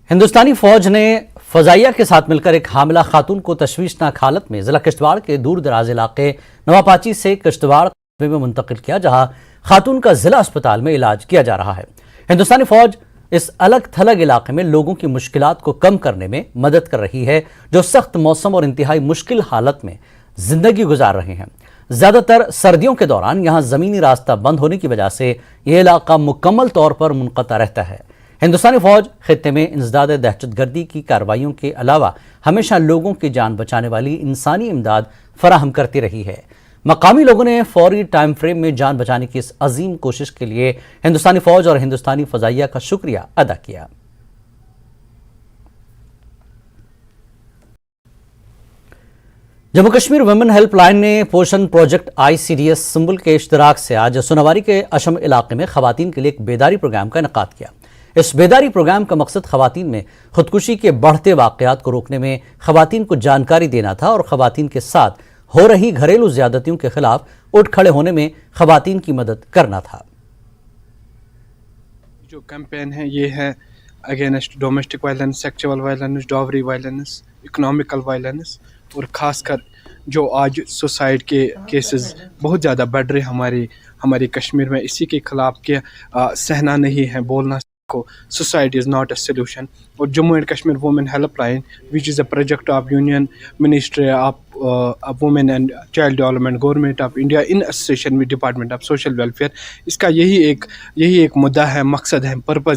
ہندوستانی فوج نے فضائیہ کے ساتھ مل کر ایک حاملہ خاتون کو تشویشناک حالت میں ضلع کشتواڑ کے دور دراز علاقے نواپاچی سے کشتواڑ قصبے میں منتقل کیا، جہاں خاتون کا ضلع اسپتال میں علاج کیا جا رہا ہے۔ ہندوستانی فوج اس الگ تھلگ علاقے میں لوگوں کی مشکلات کو کم کرنے میں مدد کر رہی ہے، جو سخت موسم اور انتہائی مشکل حالت میں زندگی گزار رہے ہیں۔ زیادہ تر سردیوں کے دوران یہاں زمینی راستہ بند ہونے کی وجہ سے یہ علاقہ مکمل طور پر منقطع رہتا ہے۔ ہندوستانی فوج خطے میں انسداد دہشت گردی کی کارروائیوں کے علاوہ ہمیشہ لوگوں کی جان بچانے والی انسانی امداد فراہم کرتی رہی ہے۔ مقامی لوگوں نے فوری ٹائم فریم میں جان بچانے کی اس عظیم کوشش کے لیے ہندوستانی فوج اور ہندوستانی فضائیہ کا شکریہ ادا کیا۔ Jammu Kashmir women help line نے پوشن پروجیکٹ ICDS سنبل کے اشتراک سے آج سوناواری کے اشم علاقے میں خواتین کے لیے ایک بیداری پروگرام کا انعقاد کیا۔ اس بیداری پروگرام کا مقصد خواتین میں خودکشی کے بڑھتے واقعات کو روکنے میں خواتین کو جانکاری دینا تھا اور خواتین کے ساتھ ہو رہی گھریلو زیادتیوں کے خلاف اٹھ کھڑے ہونے میں خواتین کی مدد کرنا تھا۔ جو کیمپین ہے یہ ہے against domestic violence, sexual violence, dowry violence, economical violence, اور خاص کر جو آج سوسائڈ کے کیسز بہت زیادہ بڑھ رہے ہماری کشمیر میں، اسی کے خلاف کہ سہنا نہیں ہے، بولنا کو suicide is not a solution. اور Jammu and Kashmir women helpline which is a project of union ministry of women and child development, government of India in association with department of social welfare, اس کا یہی ایک مدعا ہے، مقصد ہے، purpose